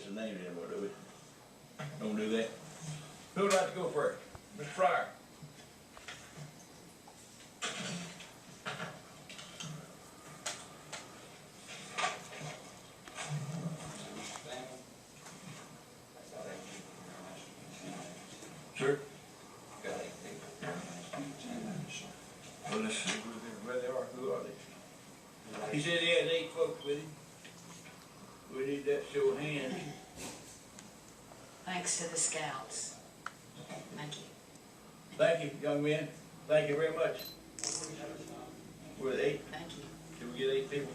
the name anymore, do we? Don't do that. Who would like to go first? Mr. Fryer. Sure. Well, let's see where they are. Who are they? He said he had 8 folks with him. We need that show of hands. Thanks to the scouts. Thank you. Thank you, young men. Thank you very much. We're 8. Thank you. Did we get 8 people?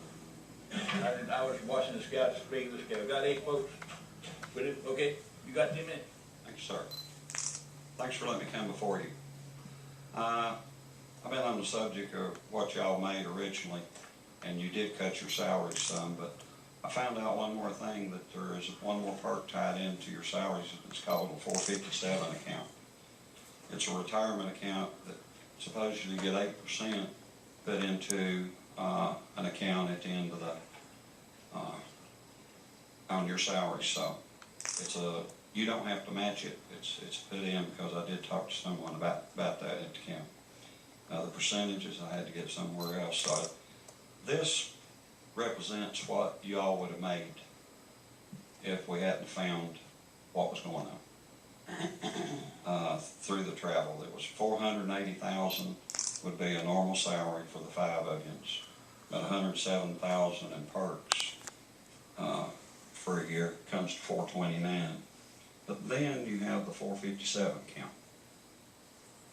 I was watching the scouts, speaking to the scouts. Got 8 folks with it? Okay, you got 10 minutes. Thank you, sir. Thanks for letting me come before you. I've been on the subject of what y'all made originally, and you did cut your salaries some, but I found out one more thing, that there is one more perk tied into your salaries. It's called a 457 account. It's a retirement account that supposedly you get 8% put into an account at the end of the on your salary. So it's you don't have to match it. It's put in because I did talk to someone about that at the camp. The percentages I had to get somewhere else. So this represents what you all would have made if we hadn't found what was going on through the travel. It was $480,000 would be a normal salary for the 5 of you. About $107,000 in perks for a year comes to $429,000. But then you have the 457 count.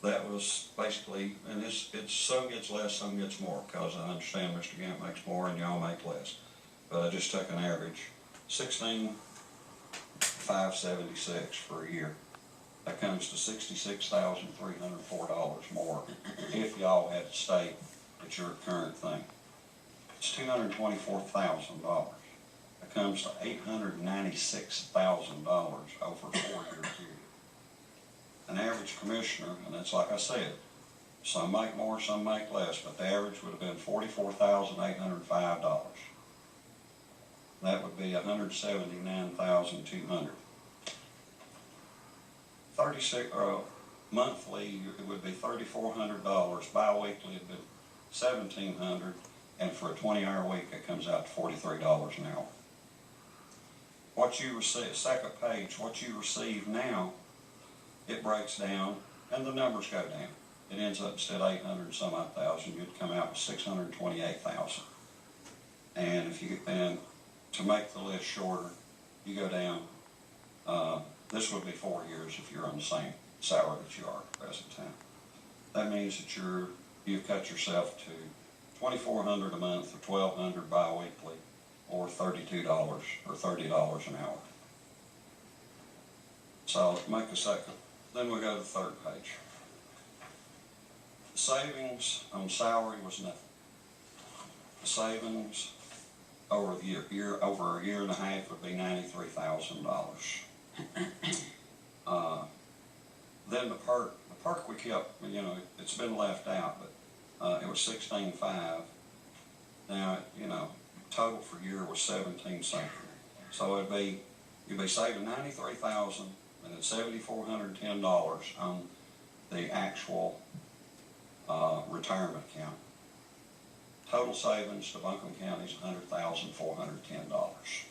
That was basically, and it's some gets less, some gets more, because I understand Mr. Gant makes more and y'all make less. But I just took an average, $16,576 for a year. That comes to $66,304 more if y'all had to stay at your current thing. It's $224,000. That comes to $896,000 over a 4-year period. An average commissioner, and it's like I said, some make more, some make less, but the average would have been $44,805. That would be $179,200. 36 monthly, it would be $3,400. Bi-weekly, it'd be $1,700, and for a 20-hour week, it comes out to $43 an hour. What you receive, second page, what you receive now, it breaks down, and the numbers go down. It ends up instead of 800 and some odd thousand, you'd come out with 628,000. And if you to make the list shorter, you go down. This would be 4 years if you're on the same salary that you are at the present time. That means that you've cut yourself to $2,400 a month, or $1,200 bi-weekly, or $32 or $30 an hour. So make a second. Then we go to the third page. The savings on salary was nothing. The savings over a year and a half would be $93,000. Then the perk we kept, it's been left out, but it was $16,500. Now, total for year was 17 something. So you'd be saving $93,000 and then $7,410 on the actual retirement account. Total savings to Buncombe County is $100,410.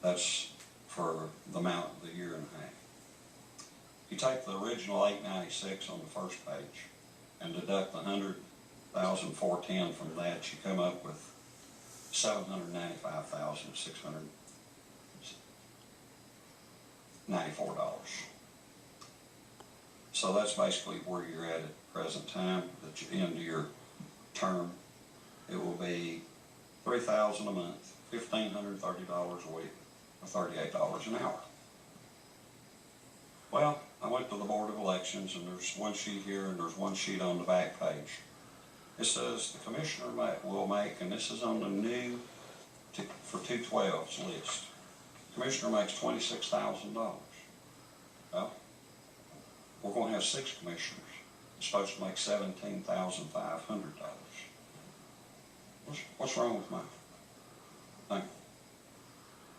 That's for the amount of the year and a half. You take the original $896 on the first page and deduct the $100,410 from that, you come up with $795,694. So that's basically where you're at present time, that you end your term. It will be $3,000 a month, $1,530 a week, or $38 an hour. Well, I went to the Board of Elections, and there's one sheet here and there's one sheet on the back page. It says the commissioner will make, and this is on the new for 212's list. Commissioner makes $26,000. Well, we're going to have 6 commissioners. It's supposed to make $17,500. What's wrong with mine? Thank you.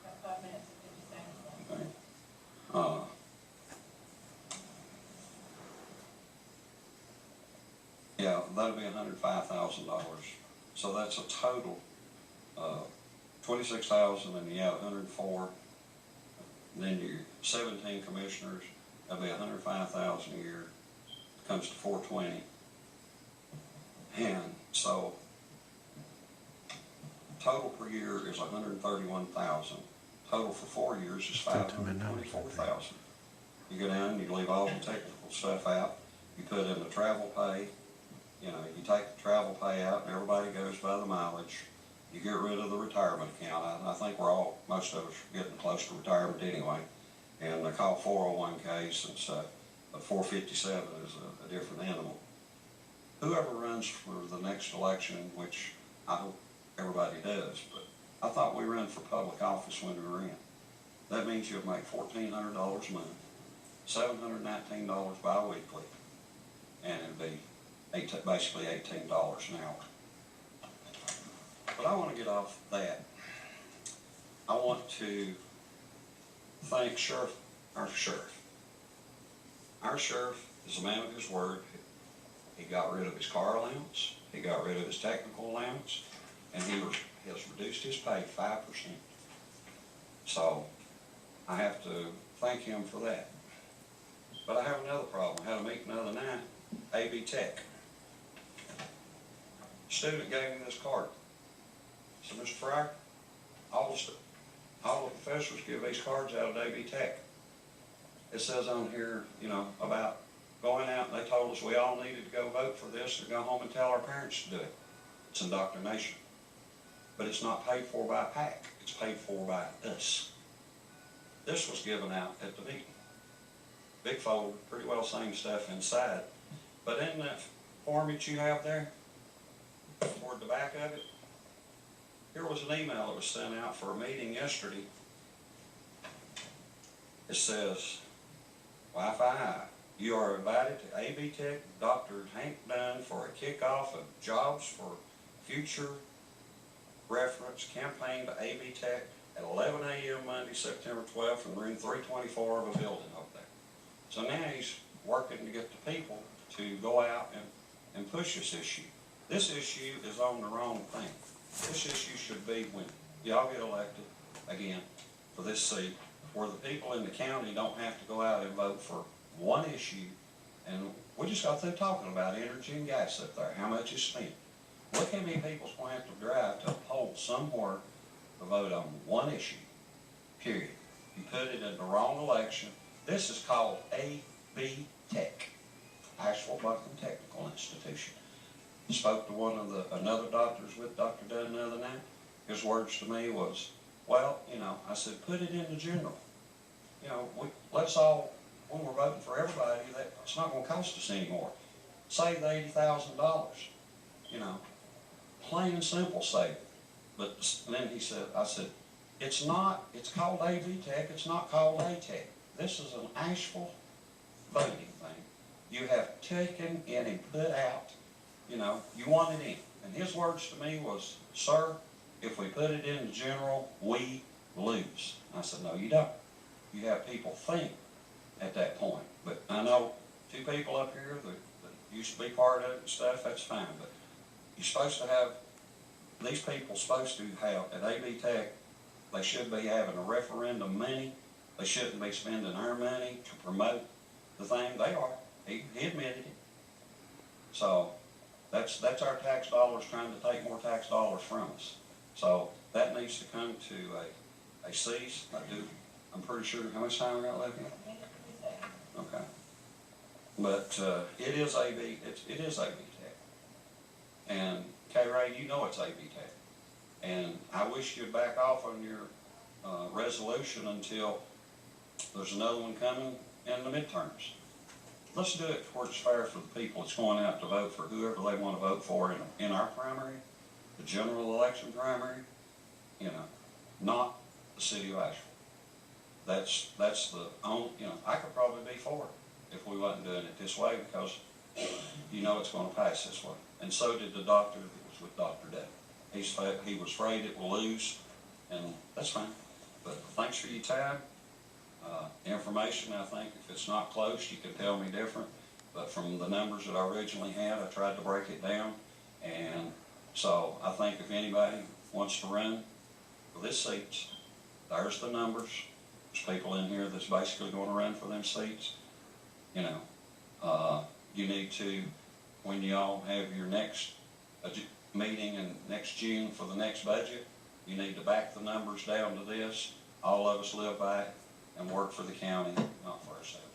Got 5 minutes, 50 seconds. that'll be $105,000. So that's a total, 26,000, and you add 104, then your 17 commissioners, that'll be 105,000 a year, comes to 420. And so, total per year is 131,000. Total for 4 years is 524,000. You go down and you leave all the technical stuff out. You put in the travel pay. You know, you take the travel pay out and everybody goes by the mileage. You get rid of the retirement account. I think most of us are getting close to retirement anyway. And they call 401k since 457 is a different animal. Whoever runs for the next election, which I hope everybody does, but I thought we ran for public office when we were in. That means you'll make $1,400 a month, $719 bi-weekly, and it'd be basically $18 an hour. But I want to get off that. I want to thank our sheriff. Our sheriff is a man of his word. He got rid of his car allowance, he got rid of his technical allowance, and he has reduced his pay 5%. So I have to thank him for that. But I have another problem. I had a meeting the other night, AB Tech. Student gave me this card. So, Mr. Fryar, all the professors give these cards out at AB Tech. It says on here, you know, about going out, and they told us we all needed to go vote for this or go home and tell our parents to do it. It's indoctrination. But it's not paid for by a PAC. It's paid for by us. This was given out at the meeting. Big folder, pretty well same stuff inside. But in that form that you have there, toward the back of it, here was an email that was sent out for a meeting yesterday. It says, Wi-Fi, you are invited to AB Tech Dr. Hank Dunn for a kickoff of Jobs for Future Reference campaign to AB Tech at 11 a.m. Monday, September 12th in room 324 of a building over there. So now he's working to get the people to go out and push this issue. This issue is on the wrong thing. This issue should be when y'all get elected again for this seat, where the people in the county don't have to go out and vote for one issue. And we just got through talking about energy and gas up there, how much is spent. Look how many people's going to have to drive to a poll somewhere to vote on one issue, period. You put it in the wrong election. This is called AB Tech, Asheville Buncombe Technical Institution. Spoke to another doctor's with Dr. Dunn the other night. His words to me was, well, you know, I said, put it in the general. You know, let's all, when we're voting for everybody, it's not going to cost us anymore. Save the $80,000. You know, plain and simple save it. But then I said, it's called AV Tech, it's not called A-Tech. This is an Asheville voting thing. You have taken in and put out, you know, you want it in. And his words to me was, sir, if we put it in the general, we lose. I said, no, you don't. You have people think at that point. But I know two people up here that used to be part of it and stuff, that's fine. But you're supposed to have, these people supposed to have, at AB Tech, they should be having a referendum money. They shouldn't be spending our money to promote the thing. They are. He admitted it. So that's our tax dollars trying to take more tax dollars from us. So that needs to come to a cease. I'm pretty sure. How much time we got left? Okay. But it is AB. It is AB Tech. And K-Ray, you know it's AB Tech. And I wish you'd back off on your resolution until there's another one coming in the midterms. Let's do it where it's fair for the people that's going out to vote for whoever they want to vote for in our primary, the general election primary, you know, not the city of Asheville. That's the only, you know, I could probably be for it if we wasn't doing it this way, because you know it's going to pass this way. And so did the doctor that was with Dr. Day. He was afraid it will lose, and that's fine. But thanks for your time. Information, I think, if it's not close, you can tell me different. But from the numbers that I originally had, I tried to break it down. And so I think if anybody wants to run for this seats, there's the numbers. There's people in here that's basically going to run for them seats. You know, you need to, when y'all have your next meeting in next June for the next budget, you need to back the numbers down to this. All of us live by it and work for the county, not for ourselves.